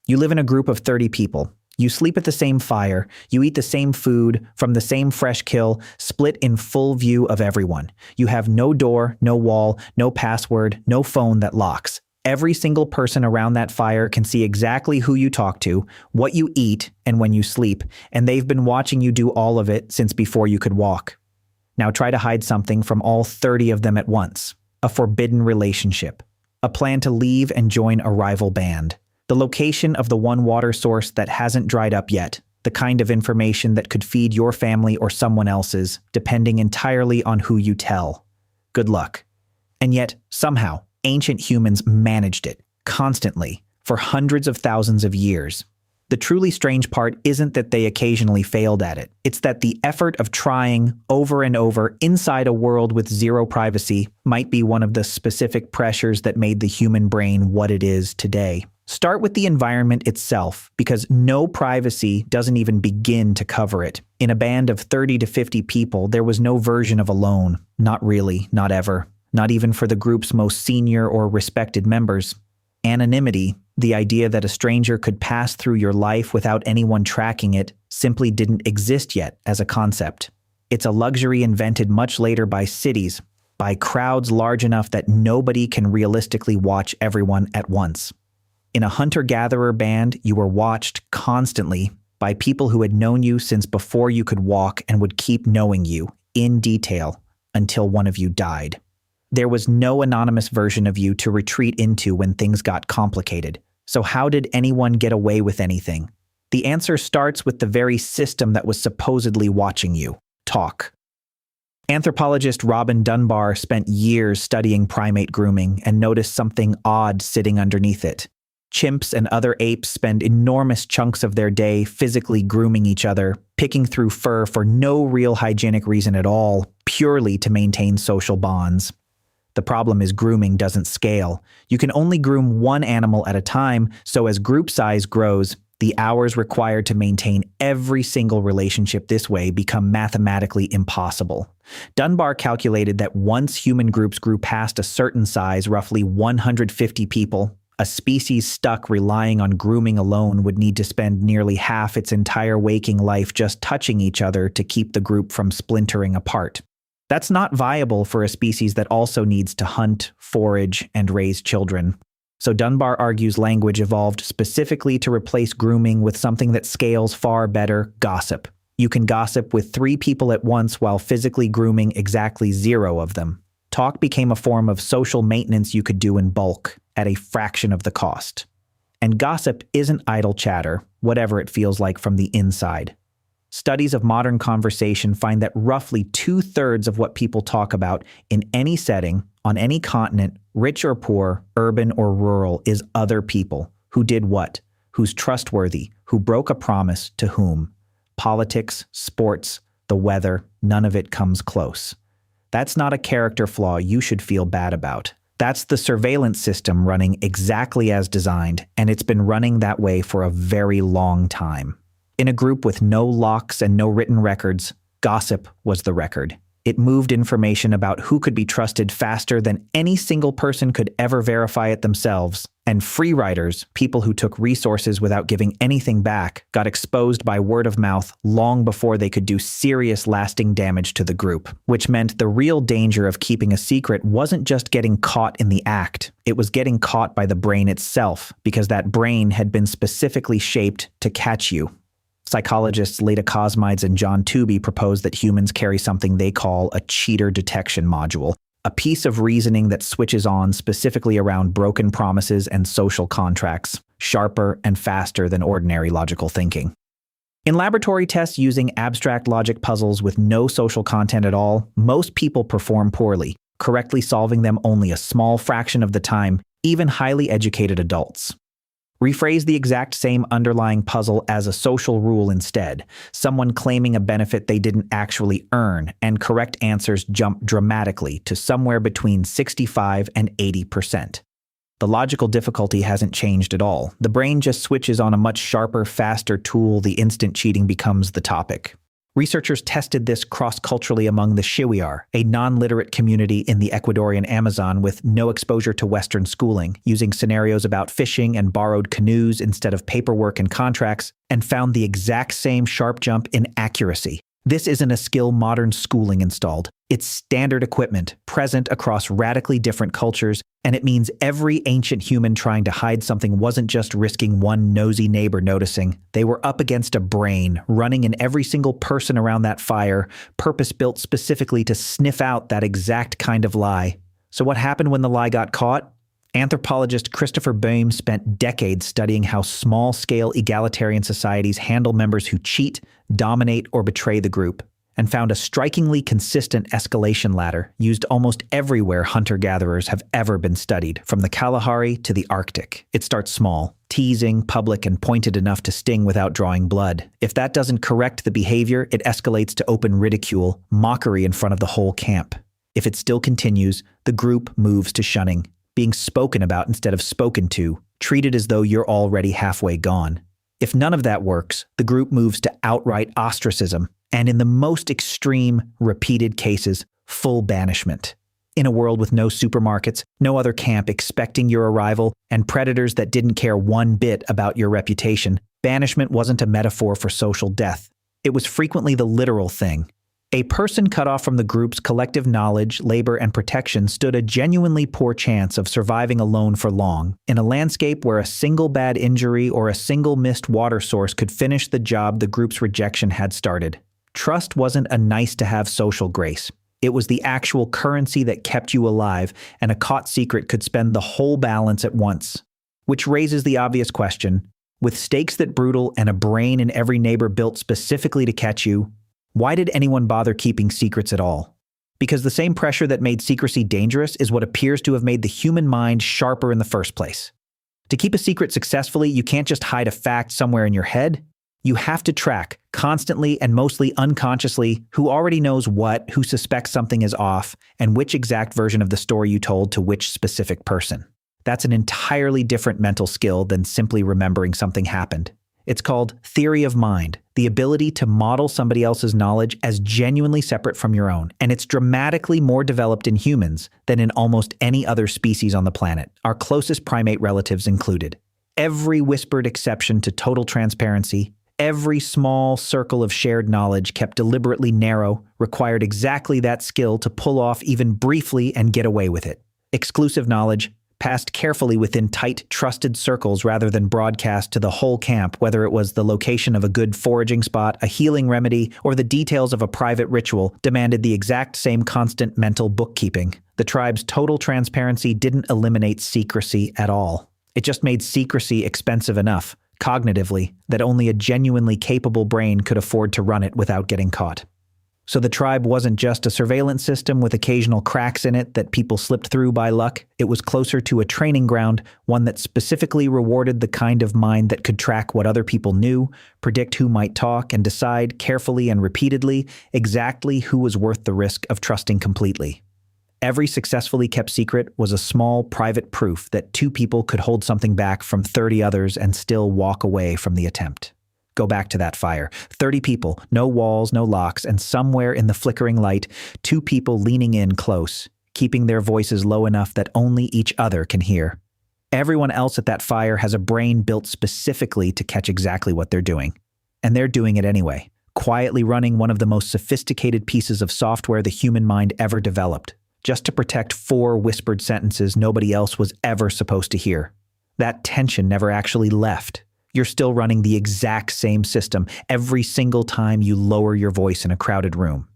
You live in a group of 30 people. You sleep at the same fire, you eat the same food from the same fresh kill, split in full view of everyone. You have no door, no wall, no password, no phone that locks. Every single person around that fire can see exactly who you talk to, what you eat, and when you sleep, and they've been watching you do all of it since before you could walk. Now try to hide something from all 30 of them at once. A forbidden relationship. A plan to leave and join a rival band. The location of the one water source that hasn't dried up yet, the kind of information that could feed your family or someone else's, depending entirely on who you tell. Good luck. And yet, somehow, ancient humans managed it, constantly, for hundreds of thousands of years. The truly strange part isn't that they occasionally failed at it. It's that the effort of trying over and over inside a world with zero privacy might be one of the specific pressures that made the human brain what it is today. Start with the environment itself, because no privacy doesn't even begin to cover it. In a band of 30 to 50 people, there was no version of alone. Not really, not ever. Not even for the group's most senior or respected members. Anonymity, the idea that a stranger could pass through your life without anyone tracking it, simply didn't exist yet as a concept. It's a luxury invented much later by cities, by crowds large enough that nobody can realistically watch everyone at once. In a hunter-gatherer band, you were watched constantly by people who had known you since before you could walk and would keep knowing you, in detail, until one of you died. There was no anonymous version of you to retreat into when things got complicated. So how did anyone get away with anything? The answer starts with the very system that was supposedly watching you. Talk. Anthropologist Robin Dunbar spent years studying primate grooming and noticed something odd sitting underneath it. Chimps and other apes spend enormous chunks of their day physically grooming each other, picking through fur for no real hygienic reason at all, purely to maintain social bonds. The problem is grooming doesn't scale. You can only groom one animal at a time, so as group size grows, the hours required to maintain every single relationship this way become mathematically impossible. Dunbar calculated that once human groups grew past a certain size, roughly 150 people, a species stuck relying on grooming alone would need to spend nearly half its entire waking life just touching each other to keep the group from splintering apart. That's not viable for a species that also needs to hunt, forage, and raise children. So Dunbar argues language evolved specifically to replace grooming with something that scales far better: gossip. You can gossip with 3 people at once while physically grooming exactly 0 of them. Talk became a form of social maintenance you could do in bulk, at a fraction of the cost. And gossip isn't idle chatter, whatever it feels like from the inside. Studies of modern conversation find that roughly 2/3 of what people talk about in any setting, on any continent, rich or poor, urban or rural, is other people. Who did what? Who's trustworthy? Who broke a promise? To whom? Politics, sports, the weather, none of it comes close. That's not a character flaw you should feel bad about. That's the surveillance system running exactly as designed, and it's been running that way for a very long time. In a group with no locks and no written records, gossip was the record. It moved information about who could be trusted faster than any single person could ever verify it themselves. And free riders, people who took resources without giving anything back, got exposed by word of mouth long before they could do serious lasting damage to the group, which meant the real danger of keeping a secret wasn't just getting caught in the act, it was getting caught by the brain itself, because that brain had been specifically shaped to catch you. Psychologists Leda Cosmides and John Tooby propose that humans carry something they call a cheater detection module, a piece of reasoning that switches on specifically around broken promises and social contracts, sharper and faster than ordinary logical thinking. In laboratory tests using abstract logic puzzles with no social content at all, most people perform poorly, correctly solving them only a small fraction of the time, even highly educated adults. Rephrase the exact same underlying puzzle as a social rule instead, someone claiming a benefit they didn't actually earn, and correct answers jump dramatically to somewhere between 65 and 80%. The logical difficulty hasn't changed at all. The brain just switches on a much sharper, faster tool the instant cheating becomes the topic. Researchers tested this cross-culturally among the Shiwiar, a non-literate community in the Ecuadorian Amazon with no exposure to Western schooling, using scenarios about fishing and borrowed canoes instead of paperwork and contracts, and found the exact same sharp jump in accuracy. This isn't a skill modern schooling installed. It's standard equipment, present across radically different cultures, and it means every ancient human trying to hide something wasn't just risking one nosy neighbor noticing. They were up against a brain, running in every single person around that fire, purpose-built specifically to sniff out that exact kind of lie. So what happened when the lie got caught? Anthropologist Christopher Boehm spent decades studying how small-scale egalitarian societies handle members who cheat, dominate, or betray the group, and found a strikingly consistent escalation ladder used almost everywhere hunter-gatherers have ever been studied, from the Kalahari to the Arctic. It starts small, teasing, public, and pointed enough to sting without drawing blood. If that doesn't correct the behavior, it escalates to open ridicule, mockery in front of the whole camp. If it still continues, the group moves to shunning, being spoken about instead of spoken to, treated as though you're already halfway gone. If none of that works, the group moves to outright ostracism, and in the most extreme, repeated cases, full banishment. In a world with no supermarkets, no other camp expecting your arrival, and predators that didn't care one bit about your reputation, banishment wasn't a metaphor for social death. It was frequently the literal thing. A person cut off from the group's collective knowledge, labor, and protection stood a genuinely poor chance of surviving alone for long, in a landscape where a single bad injury or a single missed water source could finish the job the group's rejection had started. Trust wasn't a nice-to-have social grace. It was the actual currency that kept you alive, and a caught secret could spend the whole balance at once. Which raises the obvious question, with stakes that brutal and a brain in every neighbor built specifically to catch you, why did anyone bother keeping secrets at all? Because the same pressure that made secrecy dangerous is what appears to have made the human mind sharper in the first place. To keep a secret successfully, you can't just hide a fact somewhere in your head. You have to track, constantly and mostly unconsciously, who already knows what, who suspects something is off, and which exact version of the story you told to which specific person. That's an entirely different mental skill than simply remembering something happened. It's called theory of mind, the ability to model somebody else's knowledge as genuinely separate from your own, and it's dramatically more developed in humans than in almost any other species on the planet, our closest primate relatives included. Every whispered exception to total transparency, every small circle of shared knowledge kept deliberately narrow, required exactly that skill to pull off even briefly and get away with it. Exclusive knowledge, passed carefully within tight, trusted circles rather than broadcast to the whole camp, whether it was the location of a good foraging spot, a healing remedy, or the details of a private ritual, demanded the exact same constant mental bookkeeping. The tribe's total transparency didn't eliminate secrecy at all. It just made secrecy expensive enough, cognitively, that only a genuinely capable brain could afford to run it without getting caught. So the tribe wasn't just a surveillance system with occasional cracks in it that people slipped through by luck. It was closer to a training ground, one that specifically rewarded the kind of mind that could track what other people knew, predict who might talk, and decide carefully and repeatedly exactly who was worth the risk of trusting completely. Every successfully kept secret was a small, private proof that 2 people could hold something back from 30 others and still walk away from the attempt. Go back to that fire. 30 people, no walls, no locks, and somewhere in the flickering light, 2 people leaning in close, keeping their voices low enough that only each other can hear. Everyone else at that fire has a brain built specifically to catch exactly what they're doing. And they're doing it anyway, quietly running one of the most sophisticated pieces of software the human mind ever developed, just to protect 4 whispered sentences nobody else was ever supposed to hear. That tension never actually left. You're still running the exact same system every single time you lower your voice in a crowded room.